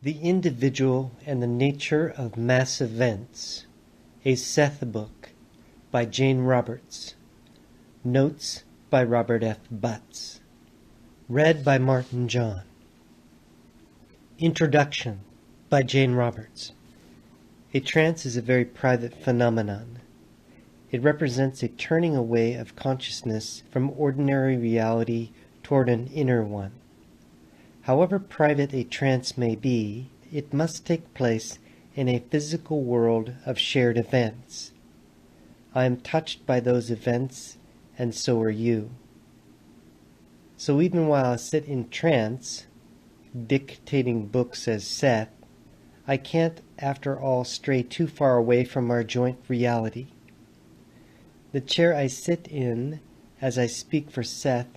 The Individual and the Nature of Mass Events, a Seth book by Jane Roberts. Notes by Robert F. Butts. Read by Martin John. Introduction by Jane Roberts. A trance is a very private phenomenon. It represents a turning away of consciousness from ordinary reality toward an inner one. However private a trance may be, it must take place in a physical world of shared events. I am touched by those events, and so are you. So even while I sit in trance, dictating books as Seth, I can't, after all, stray too far away from our joint reality. The chair I sit in, as I speak for Seth,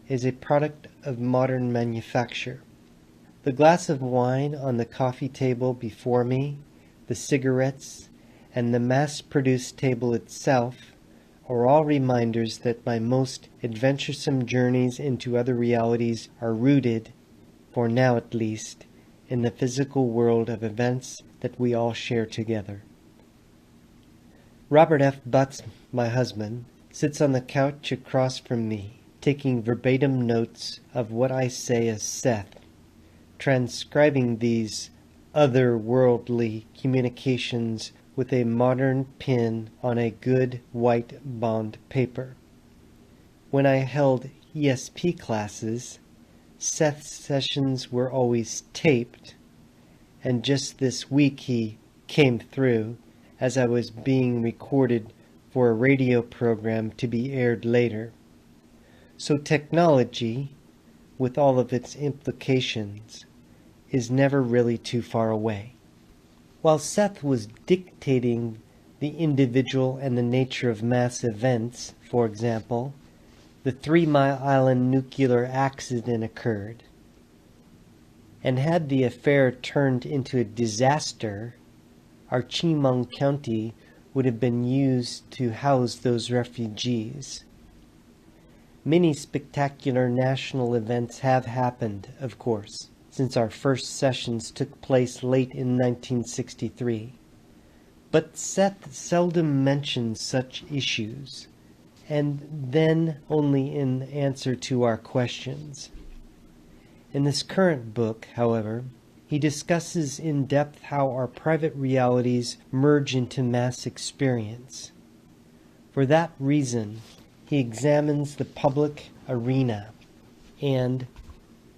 is a product of modern manufacture. The glass of wine on the coffee table before me, the cigarettes, and the mass-produced table itself are all reminders that my most adventuresome journeys into other realities are rooted, for now at least, in the physical world of events that we all share together. Robert F. Butts, my husband, sits on the couch across from me, taking verbatim notes of what I say as Seth, transcribing these otherworldly communications with a modern pen on a good white bond paper. When I held ESP classes, Seth's sessions were always taped, and just this week he came through as I was being recorded for a radio program to be aired later. So technology, with all of its implications, is never really too far away. While Seth was dictating The Individual and the Nature of Mass Events, for example, the 3 Mile Island nuclear accident occurred. And had the affair turned into a disaster, our Chemung County would have been used to house those refugees. Many spectacular national events have happened, of course, since our first sessions took place late in 1963. But Seth seldom mentions such issues, and then only in answer to our questions. In this current book, however, he discusses in depth how our private realities merge into mass experience. For that reason, he examines the public arena and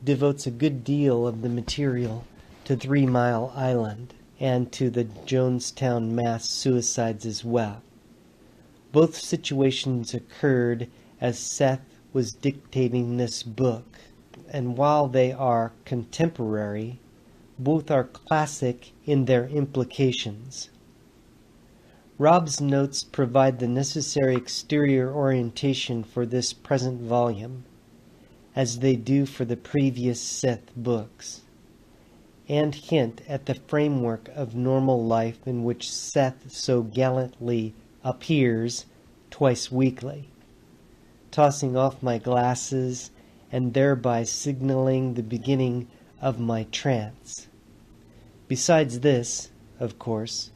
devotes a good deal of the material to 3 Mile Island and to the Jonestown mass suicides as well. Both situations occurred as Seth was dictating this book, and while they are contemporary, both are classic in their implications. Rob's notes provide the necessary exterior orientation for this present volume, as they do for the previous Seth books, and hint at the framework of normal life in which Seth so gallantly appears twice weekly, tossing off my glasses and thereby signaling the beginning of my trance. Besides this, of course,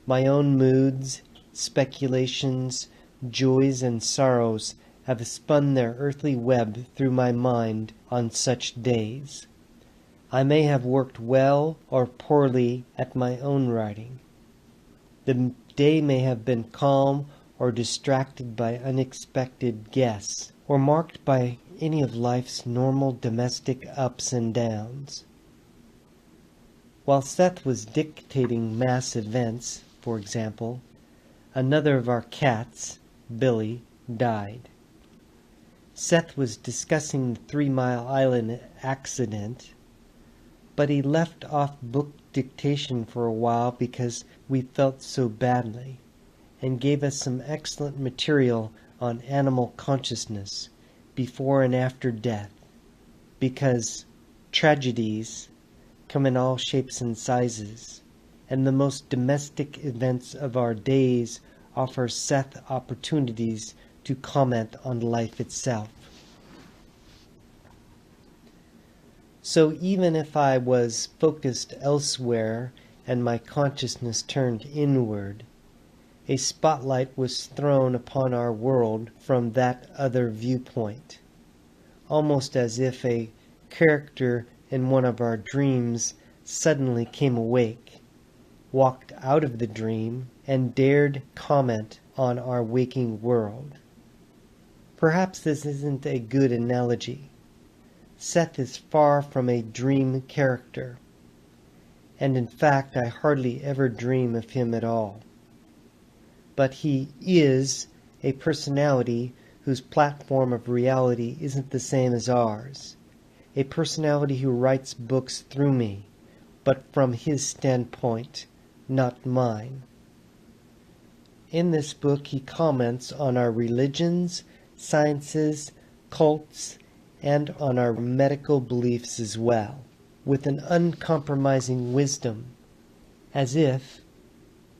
my own moods, speculations, joys, and sorrows have spun their earthly web through my mind on such days. I may have worked well or poorly at my own writing. The day may have been calm or distracted by unexpected guests, or marked by any of life's normal domestic ups and downs. While Seth was dictating mass events, for example, another of our cats, Billy, died. Seth was discussing the 3 Mile Island accident, but he left off book dictation for a while because we felt so badly, and gave us some excellent material on animal consciousness before and after death, because tragedies come in all shapes and sizes, and the most domestic events of our days offer Seth opportunities to comment on life itself. So even if I was focused elsewhere and my consciousness turned inward, a spotlight was thrown upon our world from that other viewpoint, almost as if a character in one of our dreams suddenly came awake, walked out of the dream, and dared comment on our waking world. Perhaps this isn't a good analogy. Seth is far from a dream character, and in fact I hardly ever dream of him at all. But he is a personality whose platform of reality isn't the same as ours, a personality who writes books through me, but from his standpoint, not mine. In this book he comments on our religions, sciences, cults, and on our medical beliefs as well, with an uncompromising wisdom, as if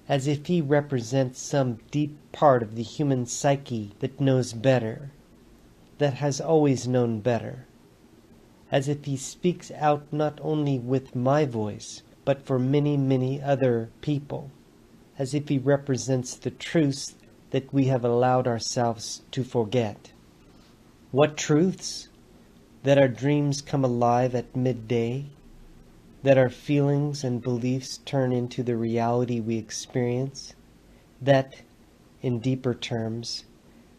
he represents some deep part of the human psyche that knows better, that has always known better, as if he speaks out not only with my voice, but for many, many other people, as if he represents the truths that we have allowed ourselves to forget. What truths? That our dreams come alive at midday, that our feelings and beliefs turn into the reality we experience, that, in deeper terms,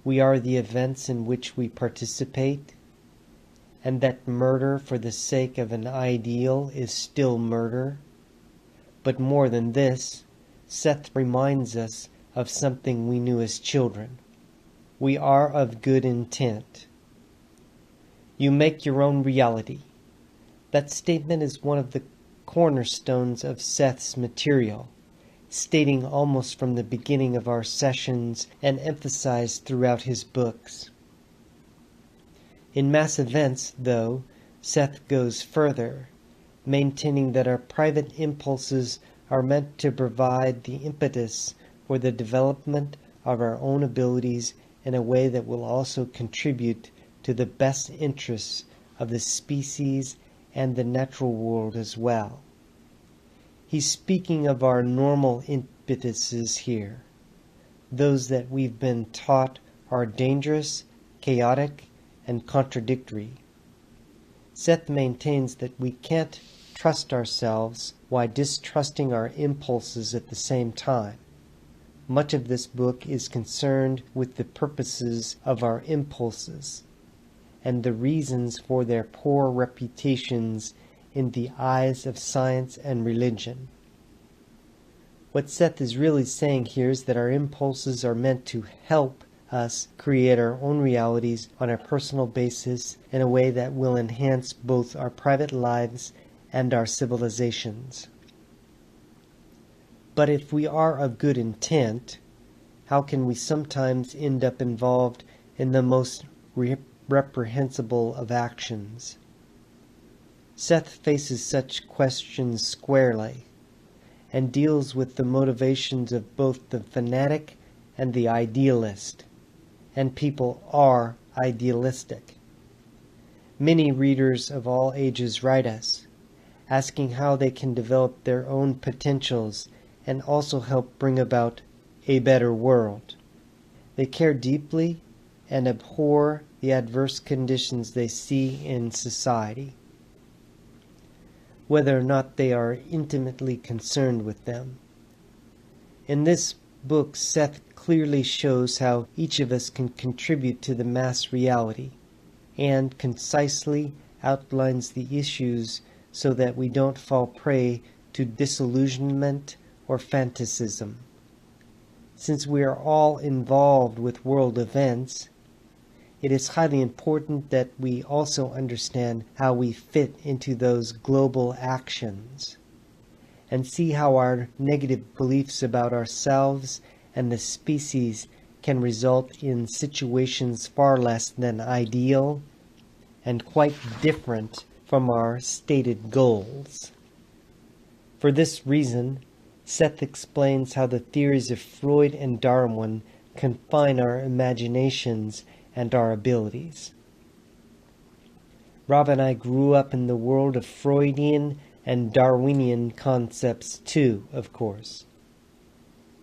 we are the events in which we participate, and that murder for the sake of an ideal is still murder. But more than this, Seth reminds us of something we knew as children. We are of good intent. You make your own reality. That statement is one of the cornerstones of Seth's material, stating almost from the beginning of our sessions and emphasized throughout his books. In Mass Events, though, Seth goes further, maintaining that our private impulses are meant to provide the impetus for the development of our own abilities in a way that will also contribute to the best interests of the species and the natural world as well. He's speaking of our normal impetuses here, those that we've been taught are dangerous, chaotic, and contradictory. Seth maintains that we can't trust ourselves while distrusting our impulses at the same time. Much of this book is concerned with the purposes of our impulses and the reasons for their poor reputations in the eyes of science and religion. What Seth is really saying here is that our impulses are meant to help us create our own realities on a personal basis in a way that will enhance both our private lives and our civilizations. But if we are of good intent, how can we sometimes end up involved in the most reprehensible of actions? Seth faces such questions squarely and deals with the motivations of both the fanatic and the idealist, and people are idealistic. Many readers of all ages write us, asking how they can develop their own potentials and also help bring about a better world. They care deeply and abhor the adverse conditions they see in society, whether or not they are intimately concerned with them. In this book, Seth clearly shows how each of us can contribute to the mass reality, and concisely outlines the issues so that we don't fall prey to disillusionment or fanaticism. Since we are all involved with world events, it is highly important that we also understand how we fit into those global actions and see how our negative beliefs about ourselves and the species can result in situations far less than ideal and quite different from our stated goals. For this reason, Seth explains how the theories of Freud and Darwin confine our imaginations and our abilities. Rob and I grew up in the world of Freudian and Darwinian concepts too, of course.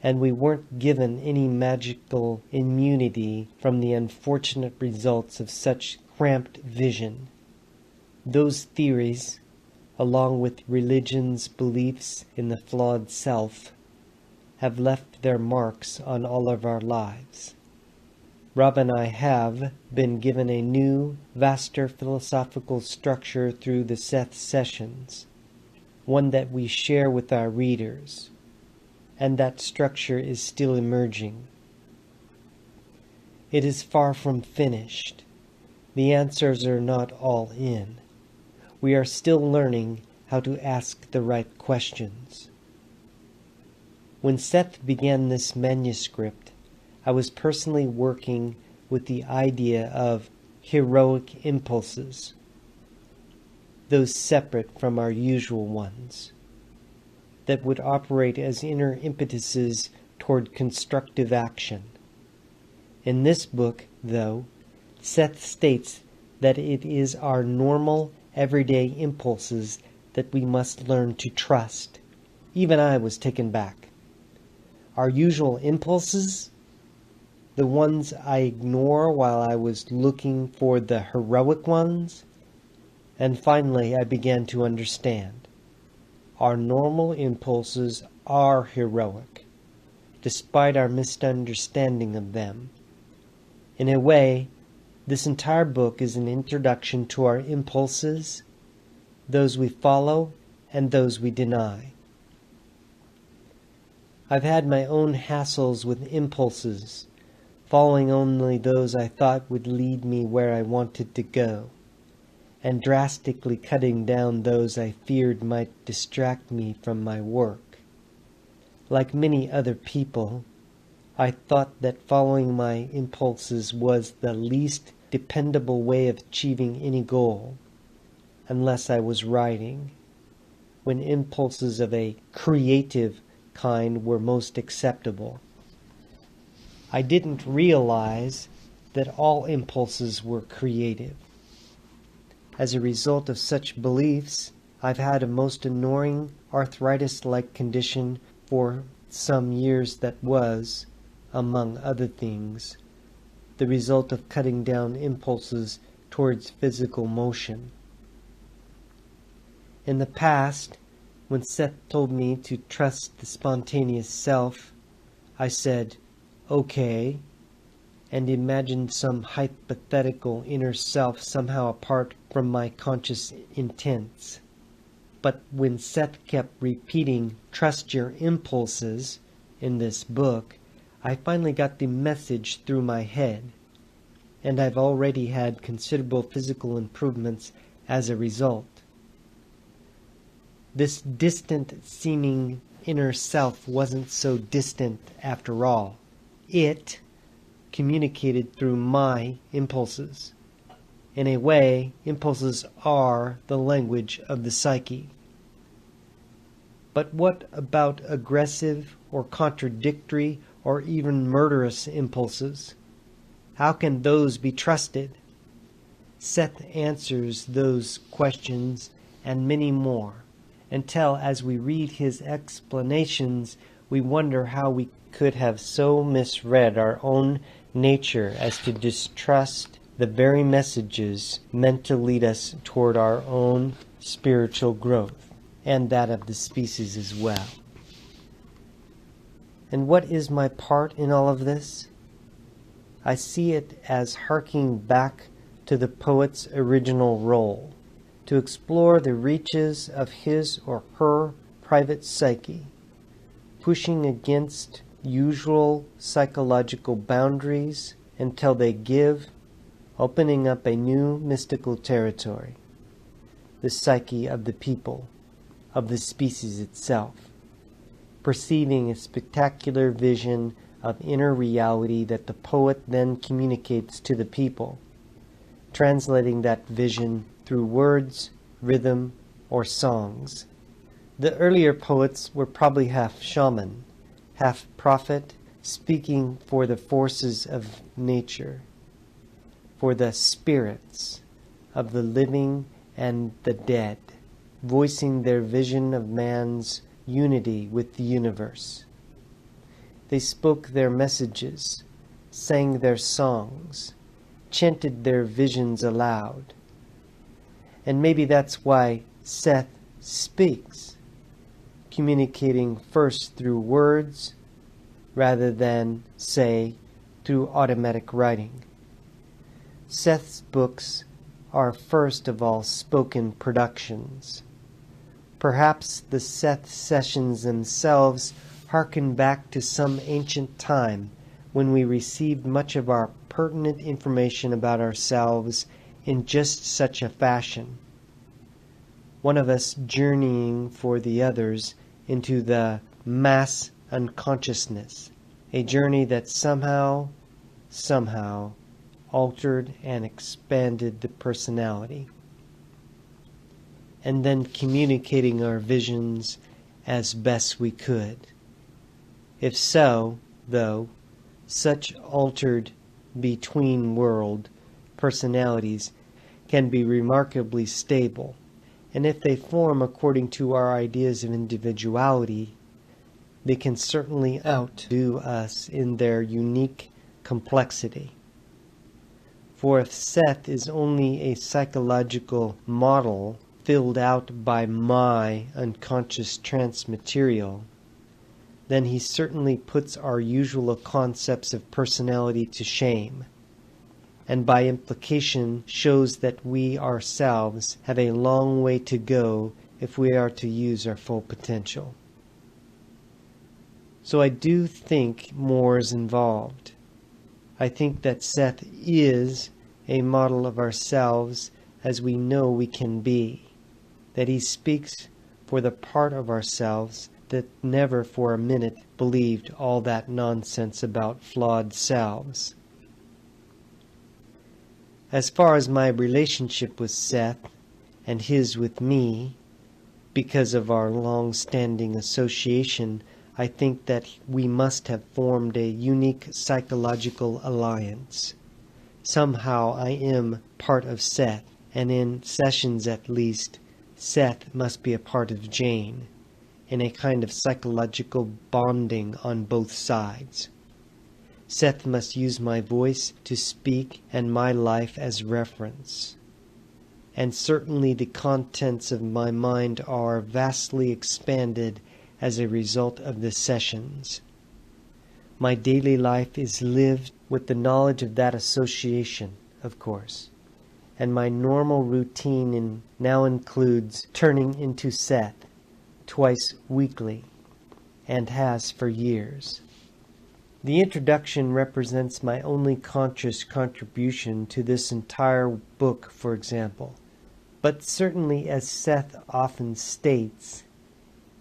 And we weren't given any magical immunity from the unfortunate results of such cramped vision. Those theories, along with religion's beliefs in the flawed self, have left their marks on all of our lives. Rob and I have been given a new, vaster philosophical structure through the Seth sessions, one that we share with our readers, and that structure is still emerging. It is far from finished. The answers are not all in. We are still learning how to ask the right questions. When Seth began this manuscript, I was personally working with the idea of heroic impulses, those separate from our usual ones, that would operate as inner impetuses toward constructive action. In this book, though, Seth states that it is our normal, everyday impulses that we must learn to trust. Even I was taken back. Our usual impulses? The ones I ignore while I was looking for the heroic ones? And finally I began to understand. Our normal impulses are heroic, despite our misunderstanding of them. In a way, this entire book is an introduction to our impulses, those we follow and those we deny. I've had my own hassles with impulses, following only those I thought would lead me where I wanted to go, and drastically cutting down those I feared might distract me from my work. Like many other people, I thought that following my impulses was the least dependable way of achieving any goal, unless I was writing, when impulses of a creative kind were most acceptable. I didn't realize that all impulses were creative. As a result of such beliefs, I've had a most annoying arthritis-like condition for some years that was, among other things, the result of cutting down impulses towards physical motion. In the past, when Seth told me to trust the spontaneous self, I said, okay, and imagined some hypothetical inner self somehow apart from my conscious intents. But when Seth kept repeating, trust your impulses, in this book, I finally got the message through my head, and I've already had considerable physical improvements as a result. This distant-seeming inner self wasn't so distant after all. It communicated through my impulses. In a way, impulses are the language of the psyche. But what about aggressive or contradictory or even murderous impulses? How can those be trusted? Seth answers those questions and many more, until as we read his explanations, we wonder how we could have so misread our own nature as to distrust the very messages meant to lead us toward our own spiritual growth, and that of the species as well. And what is my part in all of this? I see it as harking back to the poet's original role, to explore the reaches of his or her private psyche, pushing against usual psychological boundaries until they give, opening up a new mystical territory, the psyche of the people, of the species itself, perceiving a spectacular vision of inner reality that the poet then communicates to the people, translating that vision through words, rhythm, or songs. The earlier poets were probably half shaman, half prophet, speaking for the forces of nature, for the spirits, of the living and the dead, voicing their vision of man's unity with the universe. They spoke their messages, sang their songs, chanted their visions aloud. And maybe that's why Seth speaks, communicating first through words rather than, say, through automatic writing. Seth's books are first of all spoken productions. Perhaps the Seth sessions themselves harken back to some ancient time when we received much of our pertinent information about ourselves in just such a fashion. One of us journeying for the others into the mass unconsciousness, a journey that somehow altered and expanded the personality, and then communicating our visions as best we could. If so, though, such altered between-world personalities can be remarkably stable, and if they form according to our ideas of individuality, they can certainly outdo us in their unique complexity. For if Seth is only a psychological model filled out by my unconscious trance material, then he certainly puts our usual concepts of personality to shame, and by implication shows that we ourselves have a long way to go if we are to use our full potential. So I do think more is involved. I think that Seth is a model of ourselves as we know we can be, that he speaks for the part of ourselves that never for a minute believed all that nonsense about flawed selves. As far as my relationship with Seth and his with me, because of our long-standing association, I think that we must have formed a unique psychological alliance. Somehow I am part of Seth, and in sessions at least, Seth must be a part of Jane, in a kind of psychological bonding on both sides. Seth must use my voice to speak and my life as reference. And certainly the contents of my mind are vastly expanded as a result of the sessions. My daily life is lived with the knowledge of that association, of course, and my normal routine now includes turning into Seth twice weekly, and has for years. The introduction represents my only conscious contribution to this entire book, for example, but certainly, as Seth often states,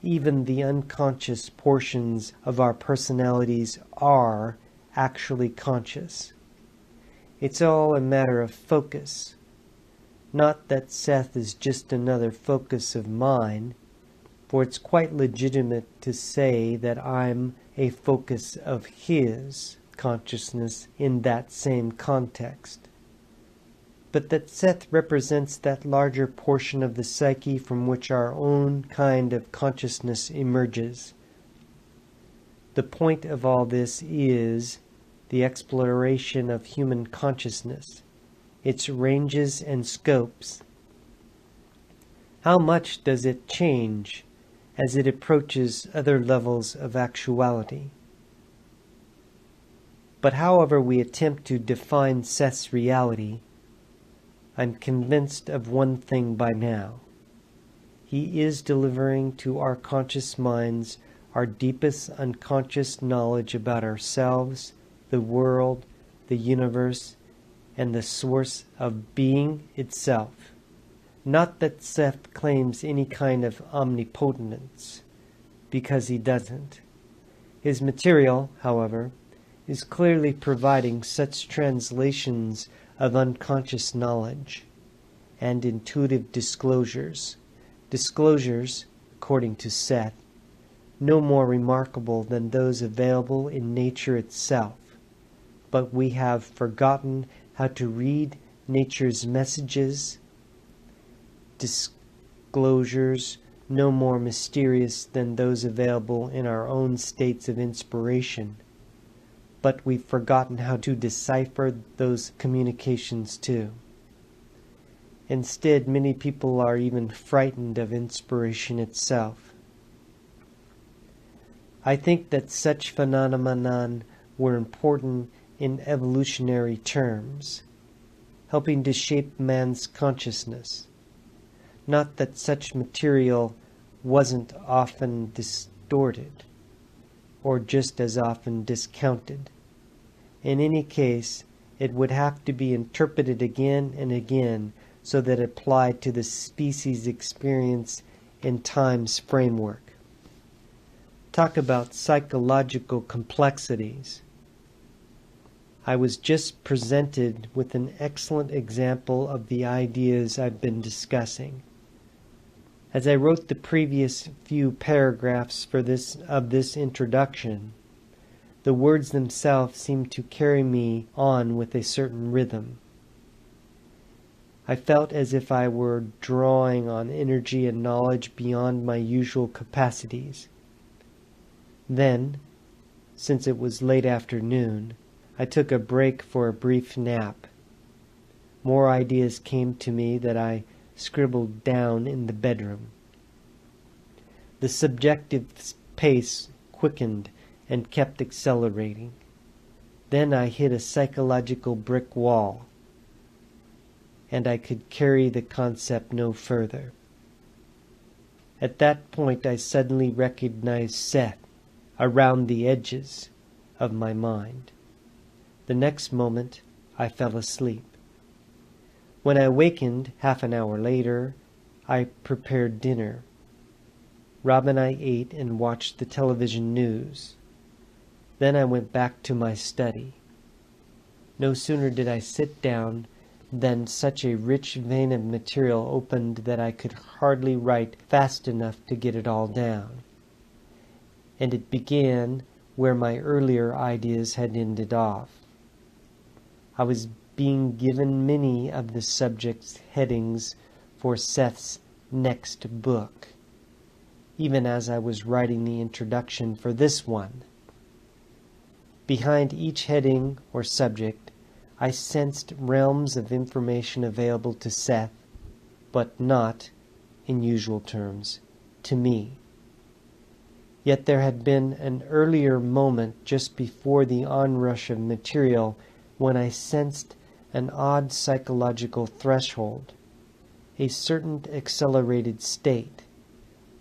even the unconscious portions of our personalities are actually conscious. It's all a matter of focus. Not that Seth is just another focus of mine, for it's quite legitimate to say that I'm a focus of his consciousness in that same context. But that Seth represents that larger portion of the psyche from which our own kind of consciousness emerges. The point of all this is the exploration of human consciousness, its ranges and scopes. How much does it change as it approaches other levels of actuality? But however we attempt to define Seth's reality, I'm convinced of one thing by now. He is delivering to our conscious minds our deepest unconscious knowledge about ourselves, the world, the universe, and the source of being itself. Not that Seth claims any kind of omnipotence, because he doesn't. His material, however, is clearly providing such translations of unconscious knowledge and intuitive disclosures, according to Seth, no more remarkable than those available in nature itself, but we have forgotten how to read nature's messages, disclosures no more mysterious than those available in our own states of inspiration. But we've forgotten how to decipher those communications too. Instead, many people are even frightened of inspiration itself. I think that such phenomena were important in evolutionary terms, helping to shape man's consciousness. Not that such material wasn't often distorted, or just as often discounted. In any case, it would have to be interpreted again and again so that it applied to the species' experience in time's framework. Talk about psychological complexities. I was just presented with an excellent example of the ideas I've been discussing. As I wrote the previous few paragraphs of this introduction, the words themselves seemed to carry me on with a certain rhythm. I felt as if I were drawing on energy and knowledge beyond my usual capacities. Then, since it was late afternoon, I took a break for a brief nap. More ideas came to me that I scribbled down in the bedroom. The subjective pace quickened and kept accelerating. Then I hit a psychological brick wall, and I could carry the concept no further. At that point I suddenly recognized Seth around the edges of my mind. The next moment I fell asleep. When I awakened half an hour later, I prepared dinner. Rob and I ate and watched the television news. Then I went back to my study. No sooner did I sit down than such a rich vein of material opened that I could hardly write fast enough to get it all down. And it began where my earlier ideas had ended off. I was being given many of the subject's headings for Seth's next book, even as I was writing the introduction for this one. Behind each heading or subject, I sensed realms of information available to Seth, but not, in usual terms, to me. Yet there had been an earlier moment just before the onrush of material when I sensed an odd psychological threshold, a certain accelerated state,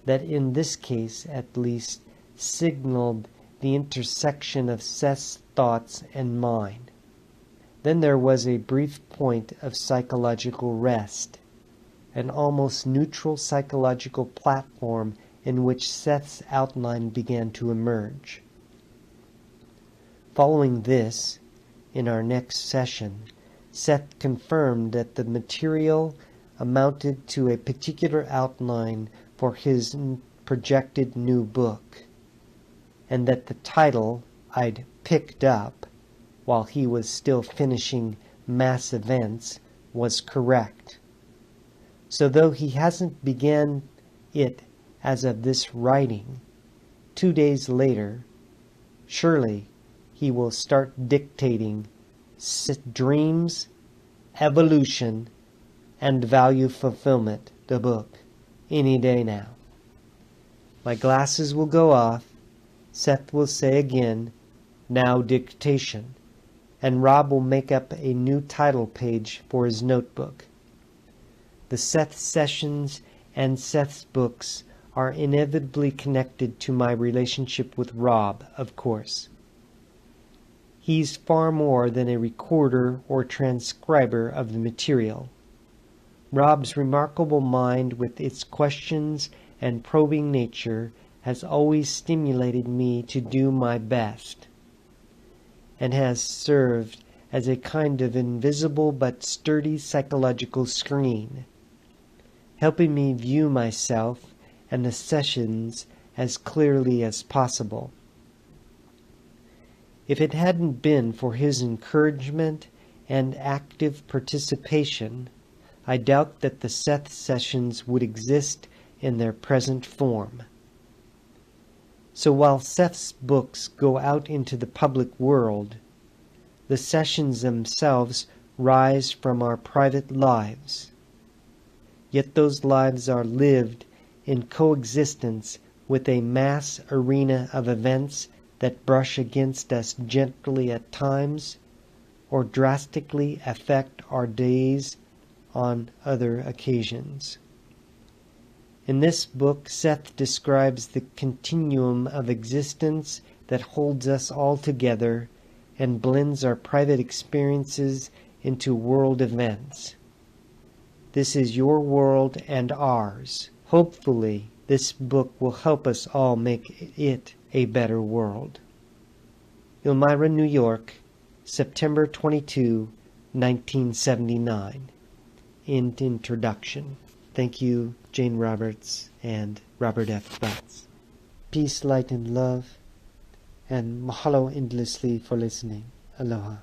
that in this case at least signaled the intersection of Seth's thoughts and mine. Then there was a brief point of psychological rest, an almost neutral psychological platform in which Seth's outline began to emerge. Following this, in our next session, Seth confirmed that the material amounted to a particular outline for his projected new book, and that the title I'd picked up while he was still finishing Mass Events was correct. So though he hasn't began it as of this writing, 2 days later, surely he will start dictating Dreams, Evolution, and Value Fulfillment, the book, any day now. My glasses will go off. Seth will say again, "Now dictation," and Rob will make up a new title page for his notebook. The Seth sessions and Seth's books are inevitably connected to my relationship with Rob, of course. He's far more than a recorder or transcriber of the material. Rob's remarkable mind, with its questions and probing nature, has always stimulated me to do my best, and has served as a kind of invisible but sturdy psychological screen, helping me view myself and the sessions as clearly as possible. If it hadn't been for his encouragement and active participation, I doubt that the Seth sessions would exist in their present form. So while Seth's books go out into the public world, the sessions themselves rise from our private lives. Yet those lives are lived in coexistence with a mass arena of events that brush against us gently at times or drastically affect our days on other occasions. In this book, Seth describes the continuum of existence that holds us all together and blends our private experiences into world events. This is your world and ours. Hopefully, this book will help us all make it a better world. Elmira, New York, September 22, 1979. End introduction. Thank you, Jane Roberts and Robert F. Butts. Peace, light, and love, and mahalo endlessly for listening. Aloha.